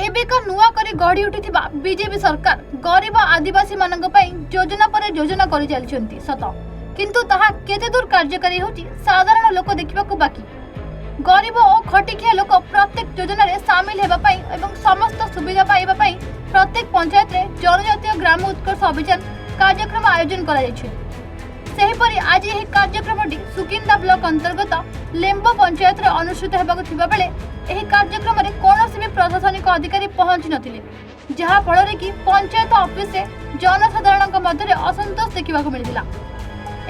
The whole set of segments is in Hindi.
एबेका नुआ करी गढ़ी उठिथिबा बीजेपी सरकार गरीब आदिवासी मानक पई योजना पर योजना करि चलछंती सत किंतु ताहा केते दूर कार्यकारी होची साधारण लोक देखिबाकू बाकी। गरीब और खटिखिया लोक प्रत्येक योजना रे शामिल हेबा पई एवं समस्त सुविधा पाइबा पई प्रत्येक पंचायत रे जनजातीय ग्राम उत्कर्ष अभियान कार्यक्रम आयोजन करा जायछि। सेहिपरि आज एही कार्यक्रमटी सुकिंदा ब्लॉक अंतर्गत लेम्बो पंचायत रे अनुष्ठित हेबाकू थिबा बेले एही कार्यक्रम रे कोनोसी भी प्रशासनिक अधिकारी पहुंची नथिले, जहा फଳରେ कि पंचायत ऑफिस रे जनसाधारणक मध्य रे असंतोष देखिबाकू मिलिला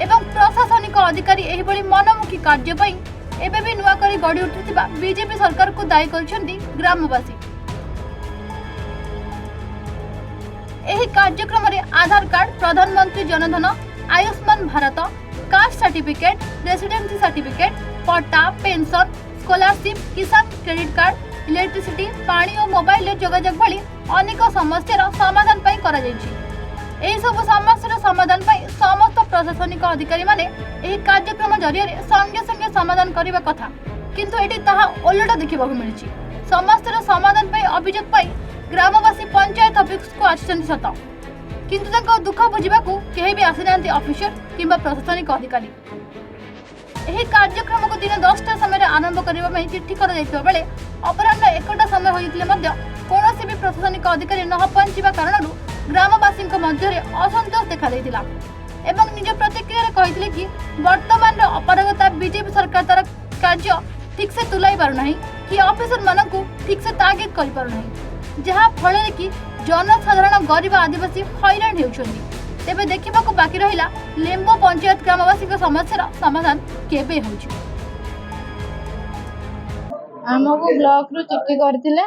एवं प्रशासनिक अधिकारी एही भली मनमुखी कार्य पई एबे भी नुआ करी गढ़ी उठिथिबा बीजेपी सरकार को दायी करछंती ग्रामवासी। एही कार्यक्रम रे आधार कार्ड, प्रधानमंत्री Jan Dhan, Ayushman Bharat, caste certificate, residency certificate, पट्टा, पेंशन, स्कॉलरशिप, किसान क्रेडिट कार्ड, इलेक्ट्रिसिटी, पानी और मोबाइल जोगाजोग भली अनेक समस्यार समाधान पई करा जायछि। एही सब समस्यार समाधान पई समस्त प्रशासनिक अधिकारी माने एही कार्यक्रम जरिया संगे संगे समाधान करबा कथा, किंतु एटी ताहा ओलटा देखिबाकू मिलिछि। समस्यार समाधान पई अभियोग पई ग्रामवासी पंचायत ऑफिस को आछिसंती सत, किंतु ताको दुख बुझिबाकू केही भी आसिनांती ऑफिसर किंबा प्रशासनिक अधिकारी। एही कार्यक्रम को दिन 10टा समय आरंभ करबा पई चिट्ठी करा जायतिबा बेले अपराह्न 1टा समय होइतिले मध्य कोनोसी भी प्रशासनिक अधिकारी न पहुंचीबा कारणरू ग्रामवासी मध्य असंतोष देखा देइतिला एवं निज प्रतिक्रिया रे कहिथिले कि वर्तमान अपारगता बीजेपी सरकार तार कार्य ठीक से तुलाई पारु नाही कि ऑफिसर मानकू ठीक से तागिद करि पारु नाही, जहा फଳରେ कि जनसाधारण गरीब आदिवासी हैरान हेउछन्ती। तेबे देखिबाकू बाकी रहिला लेम्बो पंचायत ग्रामवासी समस्यार समाधान केबे होउछि। हमको ब्लॉक रु चिट्ठी करथिले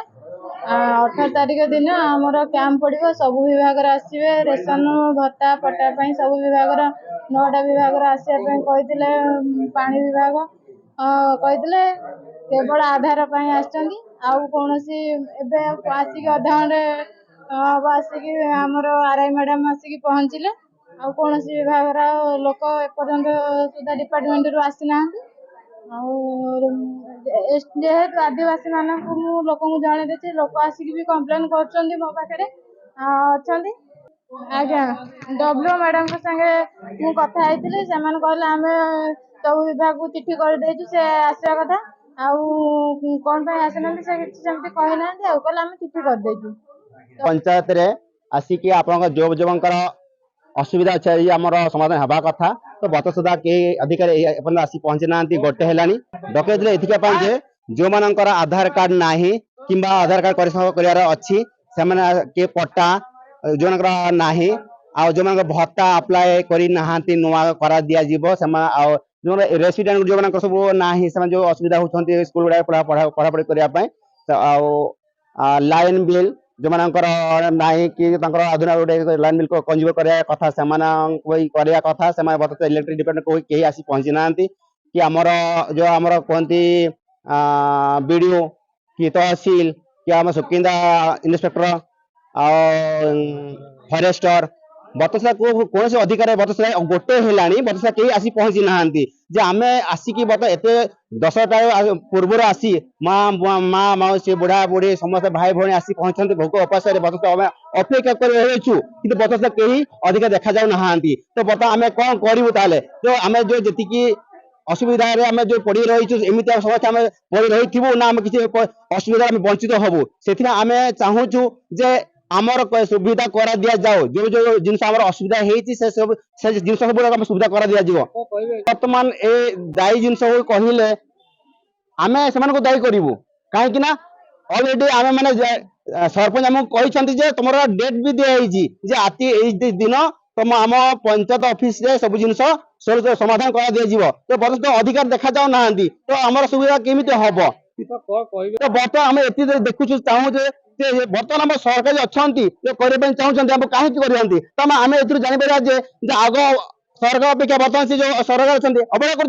18 तारिख दिन आमर कैंप पड़ो सबू विभाग आसवे रेशन भत्ता पट्टा सब विभाग 9टा विभाग आसापी पानी विभाग कहते केवल आधार आउ कौन आसिक अधघंटे आसिक आमर आरआई मैडम आसिक पहुँचले आउ कौन विभाग लोक एपर्यंत सुधा डिपार्टमेंट रु आसी ना जेहेतु आदिवासी मानक लोक जन देती लोक आसिक भी कम्प्लेन कर मो पाखे आज्ञा डब्ल्यू मैडम संगे मु कथा होती से कहले आम सब विभाग को चिट्ठी कर से आसवा कथा कौन आसना सेमती कहना कहले आम चिट्ठी कर पंचायत रे आसिक आप जो जो असुविधा अच्छे आम समाधान हवा कथा तो बत सुधा कई अधिकारी आसी पहुंची ना गोटे है डकैत एथपाई जो मानकर आधार कार्ड ना कि आधार कार्ड कर अच्छी से पट्टा जो ना जो मान भत्ता अप्लाई करना नुआ कर दिज्व जो रेसिडेंट जो सब ना जो असुविधा होती स्कूल गुड़ा पढ़ापढ़ी करने लाइन बिल जो मानकर ना कि आधुनिक गोटे लाइन बिल कंज्यूम करने कथा से कथा से इलेक्ट्रिक डिपार्टमेंट कोई कहीं आसी पहुंची ना कि आमर जो आमर कहती बीडीओ कि तहसील कि आम सुकिंदा इन्स्पेक्टर फॉरेस्टर बतसा को कौन से अधिकारी बतसा गोटे है बतसा कहीं आसी पहुंची ना आम आसिक बत एत 10टा पूर्व आसी माँ मौसी बुढ़ा बुढ़ी समस्त भाई भाई आसी पहुंचते भोक उपास बतसा अपेक्षा कर बतसा कहीं अधिक देखा जाऊ ना तो बता आम कौन करूँ ताले तो आम जो जी असुविधा आम जो पड़ रही एमती समस्या आम पड़ रही ना आम किसी असुविधा वंचित हबू से आम चाहूँ जे आमर सुविधा कर दि जाओ जो जो जिन असुविधा से जिन सब सुविधा कर दि जाओ बर्तमान ए दायी जिन कहले आम से दायी करूँ कहीं अलरेडी आम मैंने सरपंच आमको कहते तुम डेट भी दिखाई आती दिन तुम आम पंचायत ऑफिस रे सब जिन समाधान कर दिज्व तो बर्तमान अधिकार देखा जाऊ ना तो आम सुविधा केमी हम तो बर्तमान आम ये देखु चाहूँ बर्तमान आम सरकार अच्छा करने चाहते आम कहीं करते तो आम ए जापर आग सरकार अपेक्षा बर्तमान से जो सरकार अच्छा अवहेला कर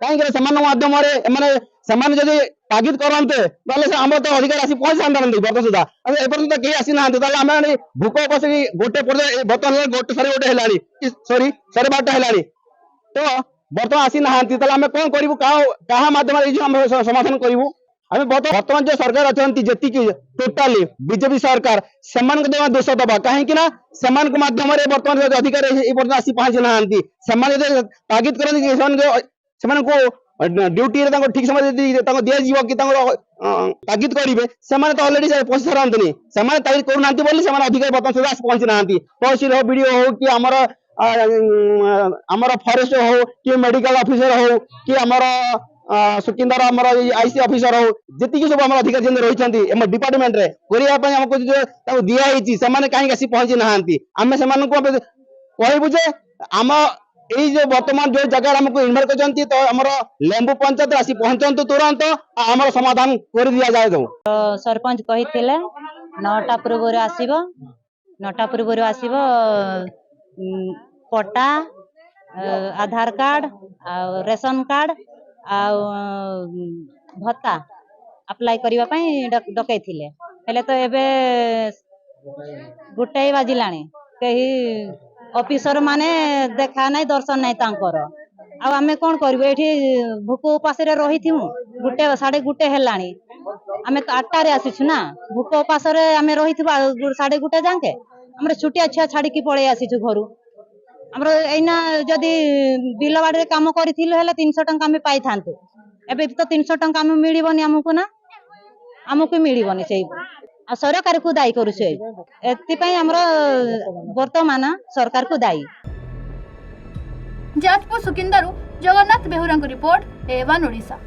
कहीं माध्यम से तागिद करते आम तो अधिकार आसी पहुंच था बर्तमान सुधा एपर्यंत कहीं आसी ना आम भूक उपास गोटे बर्तमान गोटे सारे गोटे है सॉरी 12टा है तो बर्तमान आसी ना आम कौन करूँ क्या माध्यम समाधान करूँ आम बर्तमान जो सरकार अच्छा जी टोटाली बीजेपी सरकार से दोष दबा कहीं माध्यम बर्तमान अधिकारी आसी पहुंची ना तागिद कर ड्यूटी ठीक समय दिज्व कि तागिद करेंगे से अलरेडी पहुंची सारती से तागिद करूना अधिकारी बर्तमान सुधा आसी पहुंची ना तहसिल हो बीडीओ हो कि आमर फॉरेस्ट हो कि मेडिकल ऑफिसर हो कि आमर सुकिंदार आमर आईसी ऑफिसर हो जी सब आम अधिकारी रही डिपार्टमेंट रे करने आमको जो दिखाई से कहीं आसी पहुंची ना आम से कहबू जे आम यही जो वर्तमान जो जगह हमको इन्वाइट कर तो आमर लेंबू पंचायत आसी पहुंचतु तुरंत आमर समाधान कर दिया जाए। तो सरपंच कही 9टा पूर्व आसीबो 9टा पूर्व आसीबो पट्टा आधार कार्ड रेशन कार्ड भत्ता अप्लाई करबा पई डकै थिले हेले तो एबे गुटे बाजिलाणी कही ऑफिसर माने देखा नहीं दर्शन नहीं तांकर आ आमे कोन करबे एठी भूख उपास रे रही थिमु गुटे 1:30 हेलाणी आमे तो 8टा रे आसीछु ना भूख उपास रे आमे रही थिबा 1:30 जांके हमरे छुटिया छुआ छाड़ी की पळे आसीछु घरु हमरो एना जदी बिलवाड़ी रे काम करिथिलु हेले 300 टंका आमे पाई थांतु एबे तो 300 टंका आमे मिलिबोनी हमकु ना हमकु मिलिबोनी सेही आ सरकार को दायी करू से एति पई हमरो वर्तमान सरकार को दायी। जाजपुर सुकिंदारू जगन्नाथ बेहुरा रिपोर्ट एवन ओडिशा।